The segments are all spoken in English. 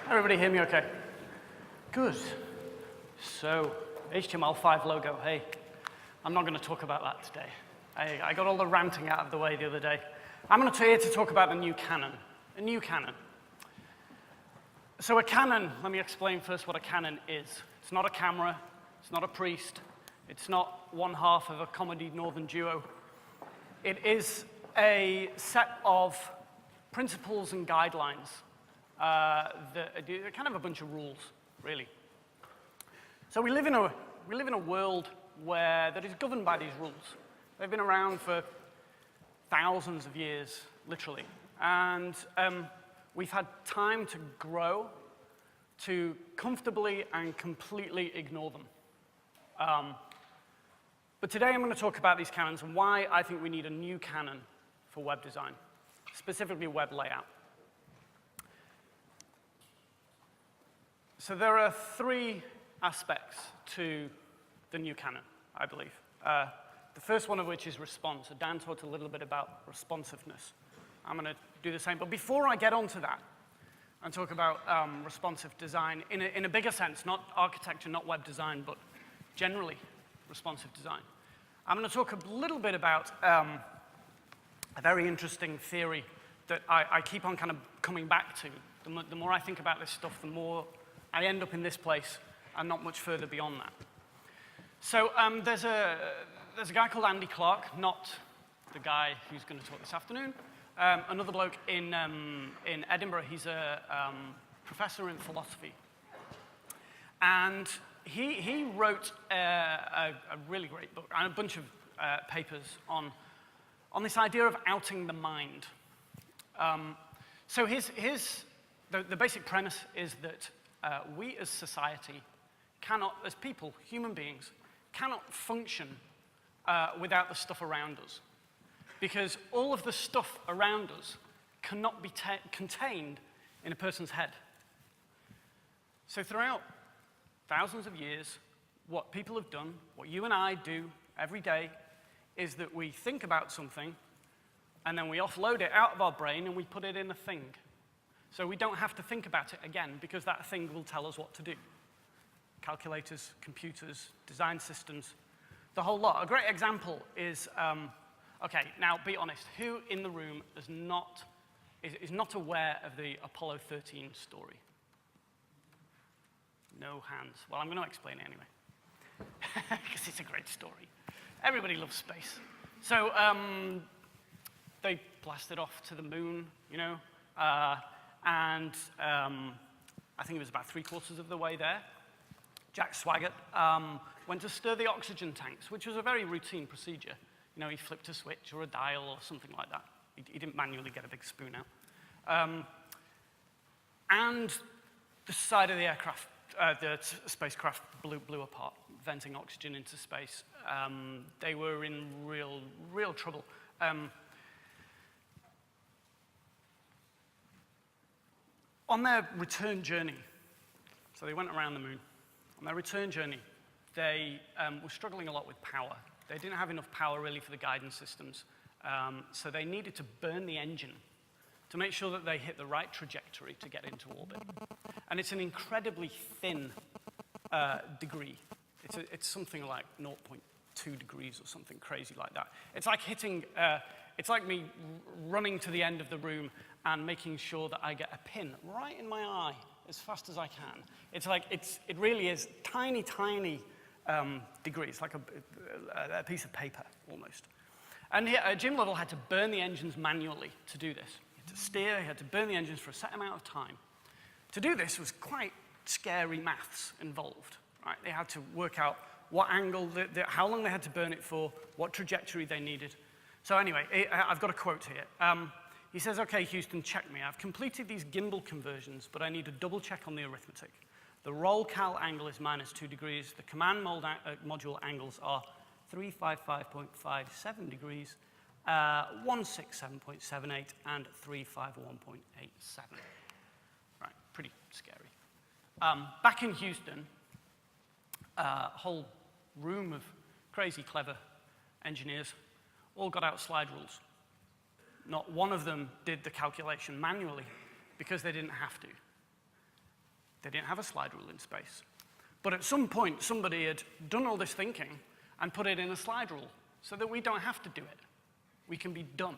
Everybody hear me okay? Good. So, HTML5 logo, hey, I'm not going to talk about that today. I got all the ranting out of the way the other day. I'm here to talk about the new canon, a new canon. So a canon, let me explain first what a canon is. It's not a camera, it's not a priest, it's not one half of a comedy northern duo. It is a set of principles and guidelines that are kind of a bunch of rules, really. So we live in a world that is governed by these rules. They've been around for thousands of years, literally. And we've had time to grow to comfortably and completely ignore them. But today I'm going to talk about these canons and why I think we need a new canon for web design, specifically web layout. So there are three aspects to the new canon, I believe. The first one of which is response. So Dan talked a little bit about responsiveness. I'm going to do the same. But before I get onto that and talk about responsive design in a bigger sense, not architecture, not web design, but generally responsive design, I'm going to talk a little bit about a very interesting theory that I keep on kind of coming back to. The more I think about this stuff, the more I end up in this place and not much further beyond that. So there's a guy called Andy Clark, not the guy who's going to talk this afternoon. Another bloke in Edinburgh. He's a professor in philosophy. And he wrote a really great book and a bunch of papers on this idea of outing the mind. So the basic premise is that we as society cannot, as people, human beings, cannot function without the stuff around us. Because all of the stuff around us cannot be contained in a person's head. So throughout thousands of years, what people have done, what you and I do every day, is that we think about something, and then we offload it out of our brain, and we put it in a thing. So we don't have to think about it again, because that thing will tell us what to do. Calculators, computers, design systems, the whole lot. A great example is, okay, now be honest, who in the room is not aware of the Apollo 13 story? No hands. Well, I'm going to explain it anyway, because it's a great story. Everybody loves space. So they blasted off to the moon, you know, and I think it was about 3/4 of the way there. Jack Swigert went to stir the oxygen tanks, which was a very routine procedure. You know, he flipped a switch or a dial or something like that. He didn't manually get a big spoon out. And the side of the aircraft, the spacecraft blew apart, venting oxygen into space. They were in real trouble. On their return journey, so they went around the moon. On their return journey, they were struggling a lot with power. They didn't have enough power, really, for the guidance systems. So they needed to burn the engine to make sure that they hit the right trajectory to get into orbit. And it's an incredibly thin degree. It's something like 0.2 degrees or something crazy like that. It's like it's like me running to the end of the room and making sure that I get a pin right in my eye as fast as I can. It's like, it really is tiny, tiny degrees, like a piece of paper, almost. And Jim Lovell had to burn the engines manually to do this. He had to steer, he had to burn the engines for a set amount of time. To do this was quite scary maths involved, right? They had to work out what angle, how long they had to burn it for, what trajectory they needed. So anyway, I've got a quote here. He says, "Okay, Houston, check me. I've completed these gimbal conversions, but I need a double check on the arithmetic. The roll cal angle is -2 degrees. The command module angles are 355.57 degrees, 167.78, and 351.87. Right, pretty scary. Back in Houston, a whole room of crazy, clever engineers all got out slide rules. Not one of them did the calculation manually because they didn't have to. They didn't have a slide rule in space. But at some point, somebody had done all this thinking and put it in a slide rule so that we don't have to do it. We can be dumb.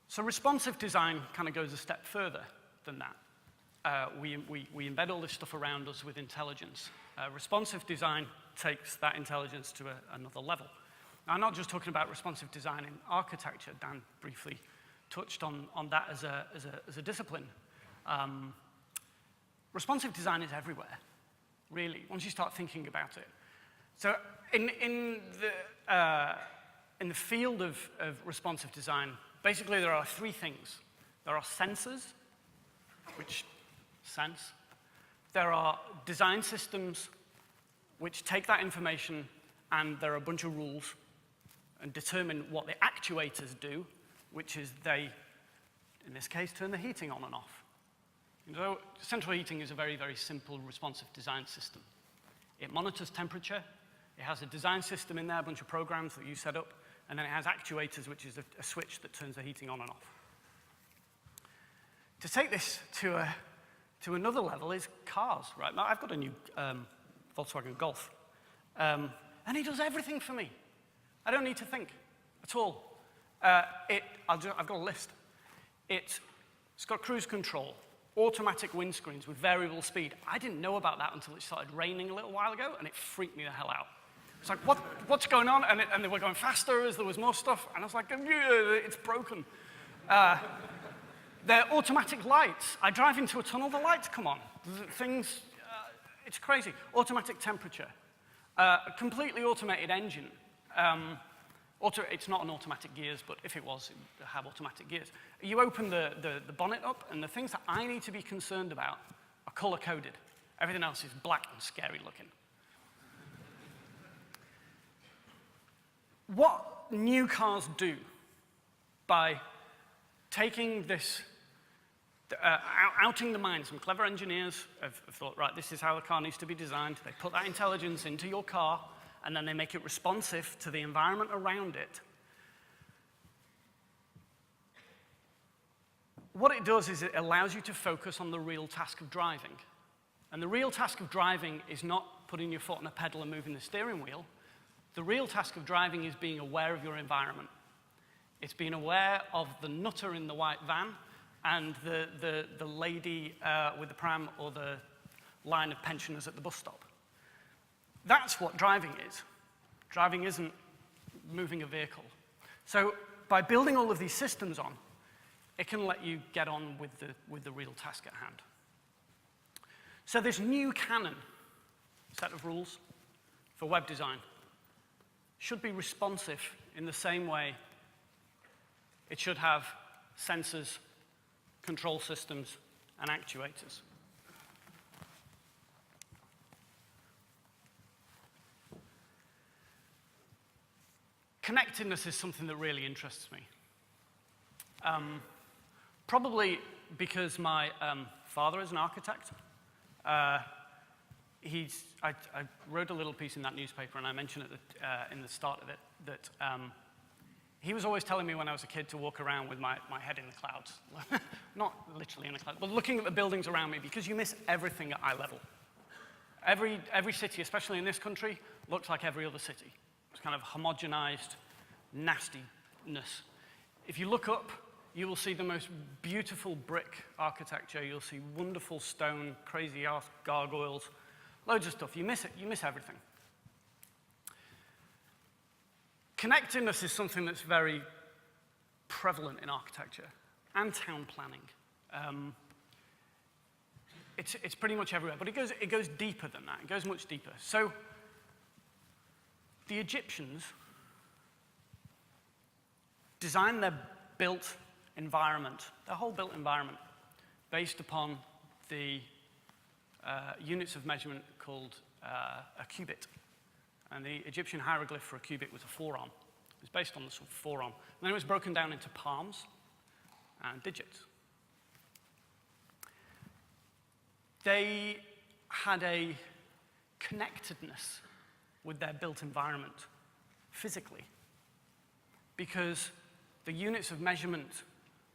So responsive design kind of goes a step further than that. We embed all this stuff around us with intelligence. Responsive design takes that intelligence to another level. Now, I'm not just talking about responsive design in architecture. Dan briefly touched on that as a discipline. Responsive design is everywhere, really, once you start thinking about it. So in the field of responsive design, basically there are three things. There are sensors, which sense. There are design systems, which take that information, and there are a bunch of rules and determine what the actuators do, which is they, in this case, turn the heating on and off. So central heating is a very, very simple responsive design system. It monitors temperature. It has a design system in there, a bunch of programs that you set up, and then it has actuators, which is a switch that turns the heating on and off. To take this to another level is cars, right? Now, I've got a new Volkswagen Golf, and it does everything for me. I don't need to think at all. I've got a list. It's got cruise control, automatic windscreens with variable speed. I didn't know about that until it started raining a little while ago, and it freaked me the hell out. It's like, what's going on? And they were going faster as there was more stuff, and I was like, it's broken. They're automatic lights. I drive into a tunnel, the lights come on. Things, it's crazy. Automatic temperature. A completely automated engine. It's not an automatic gears, but if it was, it would have automatic gears. You open the bonnet up, and the things that I need to be concerned about are color-coded. Everything else is black and scary looking. What new cars do by taking this, outing the mind, some clever engineers have thought, right, this is how the car needs to be designed. They put that intelligence into your car, and then they make it responsive to the environment around it. What it does is it allows you to focus on the real task of driving. And the real task of driving is not putting your foot on a pedal and moving the steering wheel. The real task of driving is being aware of your environment. It's being aware of the nutter in the white van and the lady with the pram or the line of pensioners at the bus stop. That's what driving is. Driving isn't moving a vehicle. So by building all of these systems on, it can let you get on with the real task at hand. So this new canon set of rules for web design should be responsive in the same way it should have sensors, control systems, and actuators. Connectedness is something that really interests me. Probably because my father is an architect. I wrote a little piece in that newspaper, and I mentioned it in the start of it, that he was always telling me when I was a kid to walk around with my head in the clouds. Not literally in the clouds, but looking at the buildings around me, because you miss everything at eye level. Every city, especially in this country, looks like every other city. It's kind of homogenized nastiness. If you look up, you will see the most beautiful brick architecture. You'll see wonderful stone, crazy ass gargoyles, loads of stuff. You miss it. You miss everything. Connectedness is something that's very prevalent in architecture and town planning. It's pretty much everywhere, but it goes deeper than that. It goes much deeper. So the Egyptians designed their built environment, their whole built environment, based upon the units of measurement called a cubit. And the Egyptian hieroglyph for a cubit was a forearm. It was based on the sort of forearm. And then it was broken down into palms and digits. They had a connectedness with their built environment physically because the units of measurement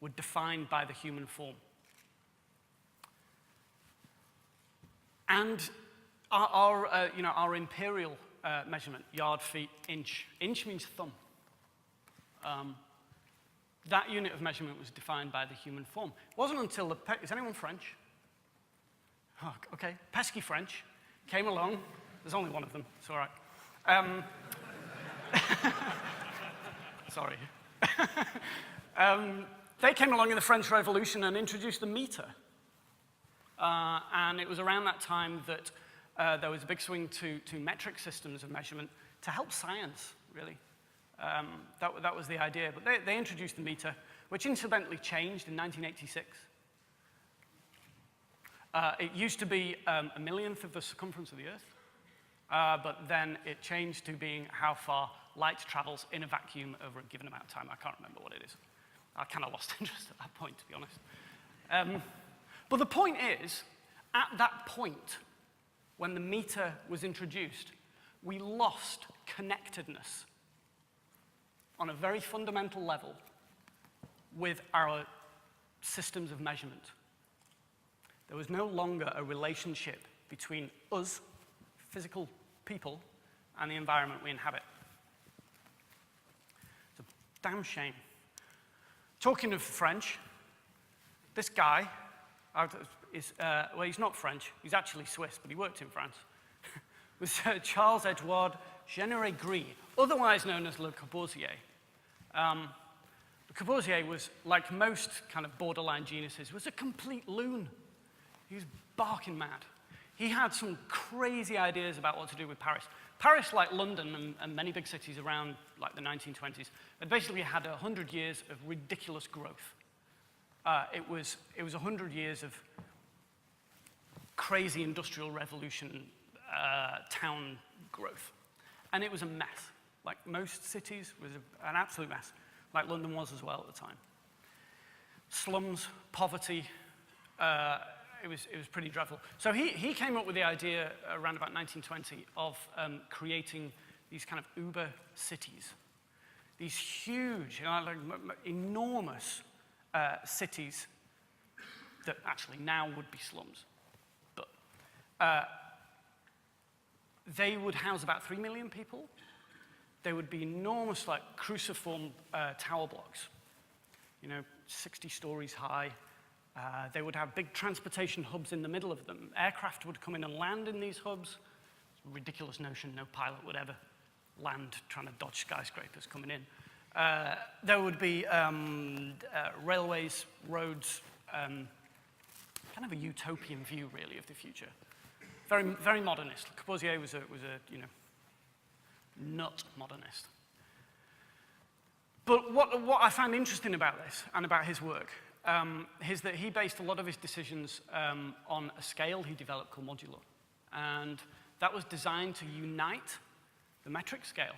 were defined by the human form. And our imperial measurement, yard, feet, inch means thumb. That unit of measurement was defined by the human form. It wasn't until is anyone French? Oh, okay, pesky French came along. There's only one of them, it's all right. Sorry. They came along in the French Revolution and introduced the meter. And it was around that time that there was a big swing to metric systems of measurement to help science, really. That was the idea. But they introduced the meter, which incidentally changed in 1986. It used to be a millionth of the circumference of the Earth, but then it changed to being how far light travels in a vacuum over a given amount of time. I can't remember what it is. I kind of lost interest at that point, to be honest. But the point is, at that point, when the meter was introduced, we lost connectedness on a very fundamental level with our systems of measurement. There was no longer a relationship between us, physical people, and the environment we inhabit. It's a damn shame. Talking of French, this guy well, he's not French, he's actually Swiss, but he worked in France, was Charles Edouard Généré-Gris, otherwise known as Le Corbusier. Le Corbusier was, like most kind of borderline geniuses, was a complete loon. He was barking mad. He had some crazy ideas about what to do with Paris. Paris, like London and many big cities around like the 1920s, had basically had 100 years of ridiculous growth. It was 100 years of crazy industrial revolution, town growth. And it was a mess. Like most cities, it was an absolute mess, like London was as well at the time. Slums, poverty, it was pretty dreadful. So he came up with the idea around about 1920 of creating these kind of uber cities. These huge, like enormous cities that actually now would be slums. But they would house about 3 million people. They would be enormous, like cruciform tower blocks, 60 stories high. They would have big transportation hubs in the middle of them. Aircraft would come in and land in these hubs. It's a ridiculous notion, no pilot would ever land trying to dodge skyscrapers coming in. There would be railways, roads, kind of a utopian view, really, of the future. Very, very modernist. Corbusier was a nut modernist. But what I found interesting about this and about his work is that he based a lot of his decisions on a scale he developed called modulo. And that was designed to unite the metric scale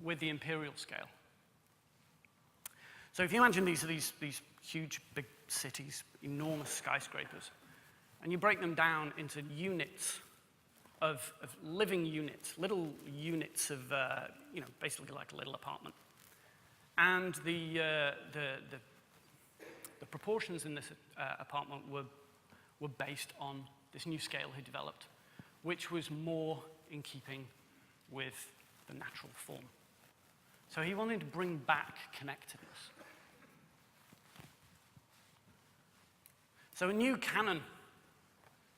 with the imperial scale. So if you imagine these huge, big cities, enormous skyscrapers, and you break them down into units of living units, little units of, basically like a little apartment. And the proportions in this apartment were based on this new scale he developed, which was more in keeping with the natural form. So he wanted to bring back connectedness. So a new canon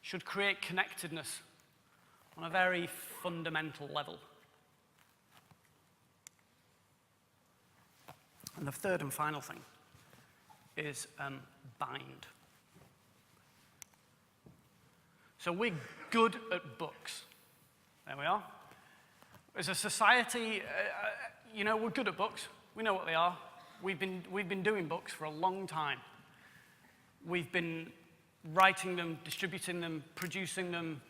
should create connectedness on a very fundamental level. And the third and final thing is bind. So we're good at books. There we are. As a society, we're good at books. We know what they are. We've been doing books for a long time. We've been writing them, distributing them, producing them.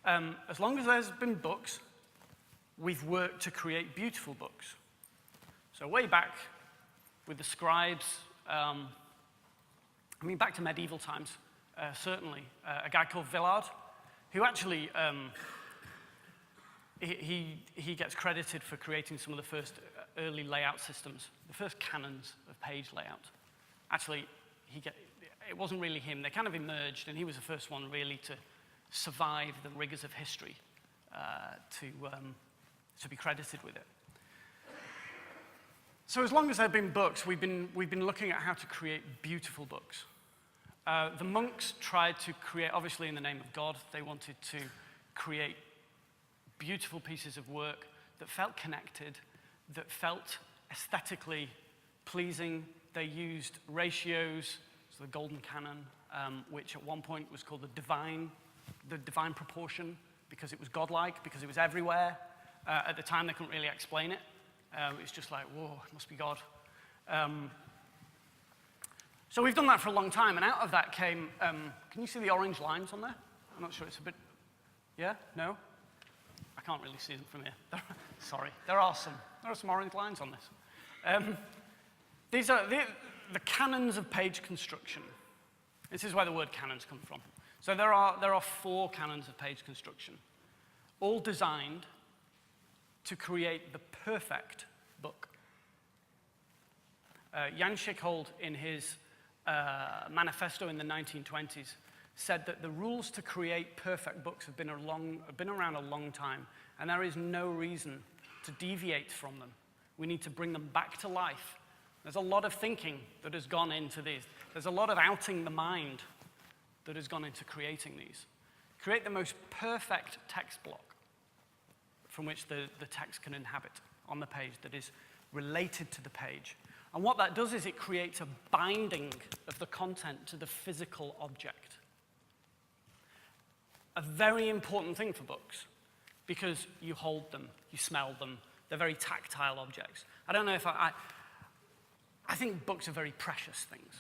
As long as there's been books, we've worked to create beautiful books. So way back with the scribes, back to medieval times, certainly. A guy called Villard, who actually, he gets credited for creating some of the first early layout systems, the first canons of page layout. Actually, it wasn't really him. They kind of emerged, and he was the first one really to survive the rigors of history, to be credited with it. So as long as there have been books, we've been looking at how to create beautiful books. The monks tried to create, obviously in the name of God, they wanted to create beautiful pieces of work that felt connected, that felt aesthetically pleasing. They used ratios, so the Golden Canon, which at one point was called the divine proportion, because it was godlike, because it was everywhere. At the time, they couldn't really explain it. It was just like, whoa, it must be God. So we've done that for a long time, and out of that came, can you see the orange lines on there? I'm not sure, it's a bit, yeah, no? I can't really see them from here. Sorry, there are some orange lines on this. These are the canons of page construction. This is where the word canons come from. So there are 4 canons of page construction, all designed to create the perfect book. Jan Schickhold, in his manifesto in the 1920s, said that the rules to create perfect books have been around a long time, and there is no reason to deviate from them. We need to bring them back to life. There's a lot of thinking that has gone into these. There's a lot of outing the mind that has gone into creating these. Create the most perfect text block from which the text can inhabit on the page, that is related to the page. And what that does is it creates a binding of the content to the physical object. A very important thing for books, because you hold them, you smell them, they're very tactile objects. I don't know if I think books are very precious things.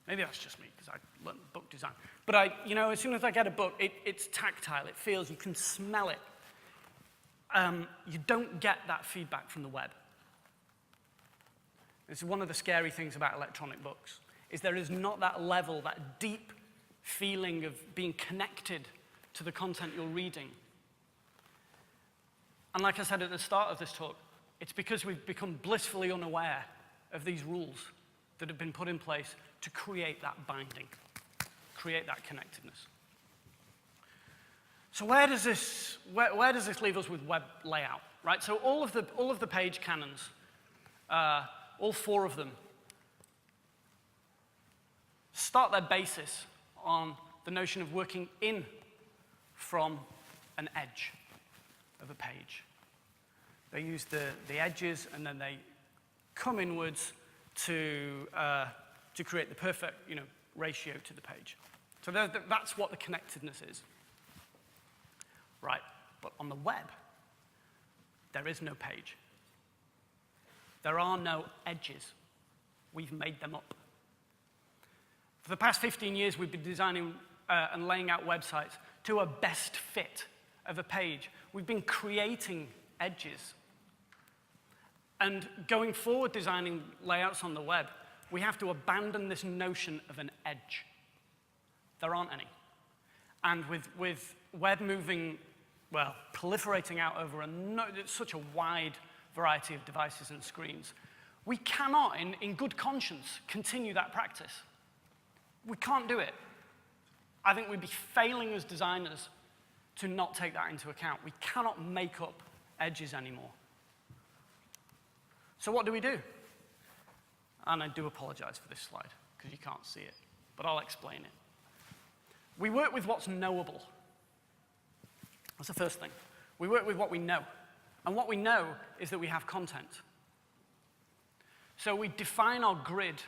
Maybe that's just me, because I learned book design. But as soon as I get a book, it's tactile, it feels, you can smell it. You don't get that feedback from the web. This is one of the scary things about electronic books, is there is not that level, that deep feeling of being connected to the content you're reading. And like I said at the start of this talk, it's because we've become blissfully unaware of these rules that have been put in place to create that binding, create that connectedness. So where does this leave us with web layout, right? So all of the page canons, all 4 of them, start their basis on the notion of working in from an edge of a page. They use the edges, and then they come inwards to create the perfect, ratio to the page. So that's what the connectedness is. Right, but on the web, there is no page. There are no edges. We've made them up. For the past 15 years, we've been designing and laying out websites to a best fit of a page. We've been creating edges. And going forward, designing layouts on the web, we have to abandon this notion of an edge. There aren't any. And with web moving, proliferating out over such a wide variety of devices and screens, we cannot, in good conscience, continue that practice. We can't do it. I think we'd be failing as designers to not take that into account. We cannot make up edges anymore. So what do we do? And I do apologize for this slide, because you can't see it, but I'll explain it. We work with what's knowable. That's the first thing. We work with what we know. And what we know is that we have content. So we define our grid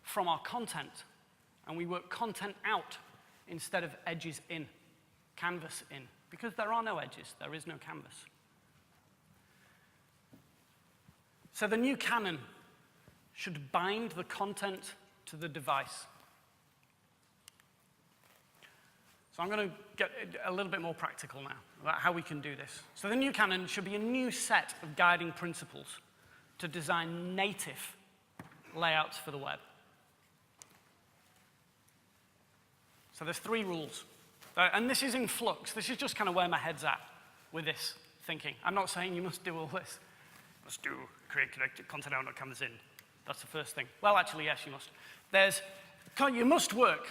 from our content, and we work content out instead of edges in, canvas in, because there are no edges, there is no canvas. So the new canon should bind the content to the device. So I'm going to get a little bit more practical now about how we can do this. So the new canon should be a new set of guiding principles to design native layouts for the web. So there's 3 rules. And this is in flux. This is just kind of where my head's at with this thinking. I'm not saying you must do all this. must do create connected content out, not canvas in. That's the first thing. Well, actually, yes, you must. You must work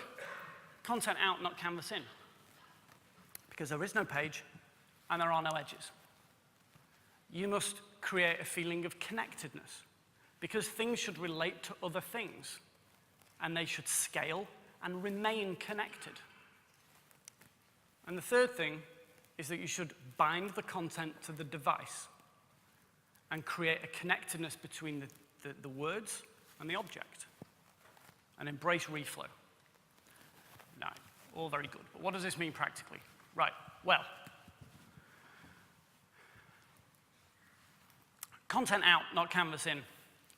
content out, not canvas in, because there is no page and there are no edges. You must create a feeling of connectedness, because things should relate to other things, and they should scale and remain connected. And the third thing is that you should bind the content to the device and create a connectedness between the words and the object, and embrace reflow. Now, all very good, but what does this mean practically? Right, well, content out, not canvas in,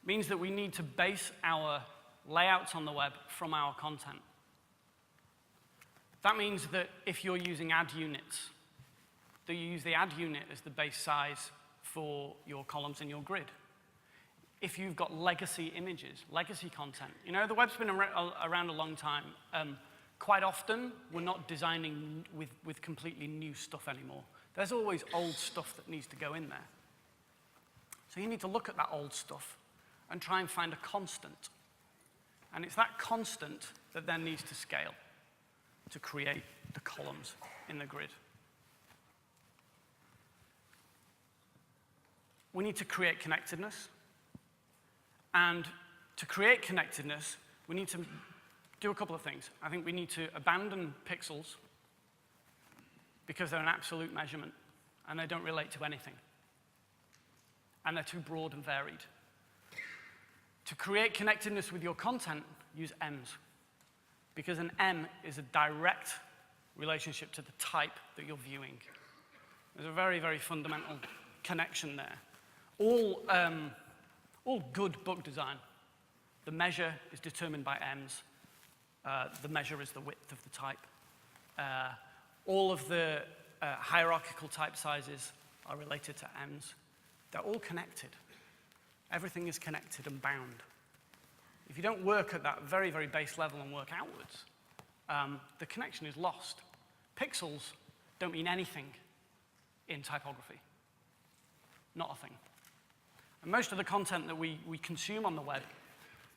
means that we need to base our layouts on the web from our content. That means that if you're using ad units, that you use the ad unit as the base size for your columns in your grid. If you've got legacy images, legacy content, you know, the web's been around a long time. Quite often, we're not designing with completely new stuff anymore. There's always old stuff that needs to go in there. So you need to look at that old stuff and try and find a constant. And it's that constant that then needs to scale to create the columns in the grid. We need to create connectedness. And to create connectedness, we need to do a couple of things. I think we need to abandon pixels because they're an absolute measurement and they don't relate to anything. And they're too broad and varied. To create connectedness with your content, use M's, because an M is a direct relationship to the type that you're viewing. There's a very, very fundamental connection there. All good book design, the measure is determined by M's. The measure is the width of the type. All of the hierarchical type sizes are related to M's. They're all connected. Everything is connected and bound. If you don't work at that very, very base level and work outwards, the connection is lost. Pixels don't mean anything in typography. Not a thing. And most of the content that we consume on the web,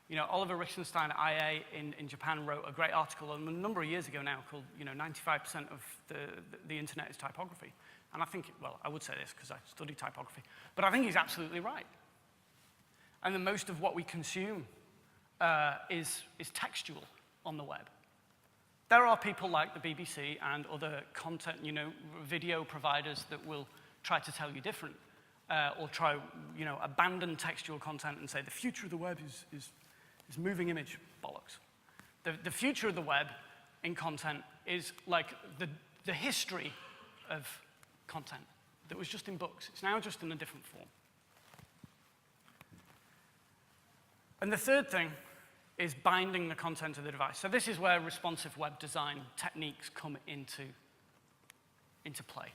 you know, Oliver Richtenstein at IA in Japan wrote a great article a number of years ago now called, 95% of the internet is typography. And I think, well, I would say this because I study typography, but I think he's absolutely right. And then most of what we consume is textual on the web. There are people like the BBC and other content, video providers that will try to tell you different, or try, abandon textual content and say the future of the web is moving image. Bollocks. The future of the web in content is like the history of content that was just in books. It's now just in a different form. And the third thing is binding the content to the device. So this is where responsive web design techniques come into play.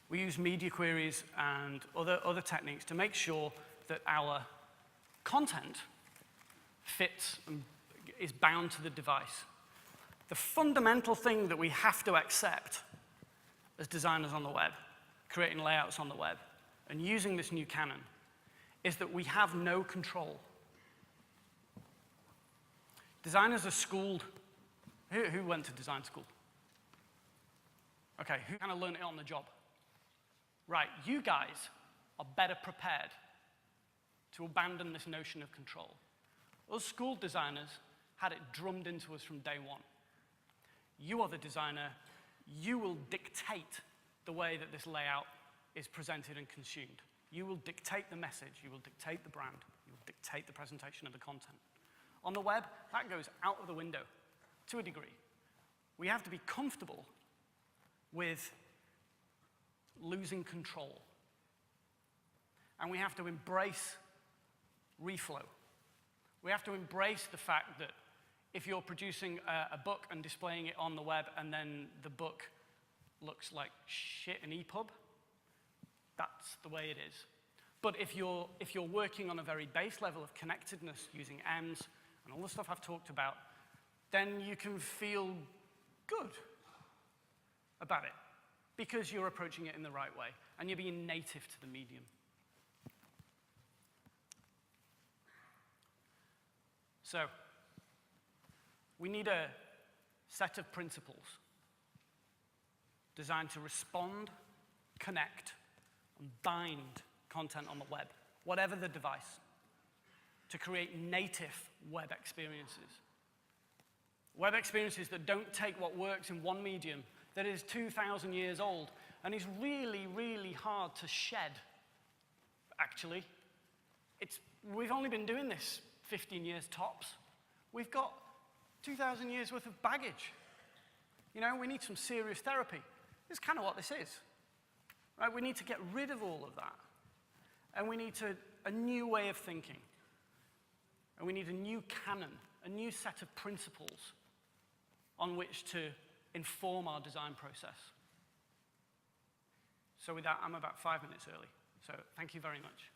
We use media queries and other techniques to make sure that our content fits and is bound to the device. The fundamental thing that we have to accept as designers on the web, creating layouts on the web, and using this new canon, is that we have no control. Designers are schooled. Who went to design school? Okay, who kind of learned it on the job? Right, you guys are better prepared to abandon this notion of control. Us school designers had it drummed into us from day one. You are the designer. You will dictate the way that this layout is presented and consumed. You will dictate the message. You will dictate the brand. You will dictate the presentation of the content. On the web, that goes out of the window to a degree. We have to be comfortable with losing control. And we have to embrace reflow. We have to embrace the fact that if you're producing a book and displaying it on the web and then the book looks like shit in EPUB, that's the way it is. But if you're working on a very base level of connectedness using M's and all the stuff I've talked about, then you can feel good about it because you're approaching it in the right way and you're being native to the medium. So we need a set of principles designed to respond, connect, and bind content on the web, whatever the device, to create native web experiences. Web experiences that don't take what works in one medium that is 2,000 years old and is really, really hard to shed, actually. We've only been doing this 15 years tops. We've got 2,000 years worth of baggage. You know, we need some serious therapy. This is kind of what this is. Right? We need to get rid of all of that. And we need a new way of thinking. And we need a new canon, a new set of principles on which to inform our design process. So with that, I'm about 5 minutes early. So thank you very much.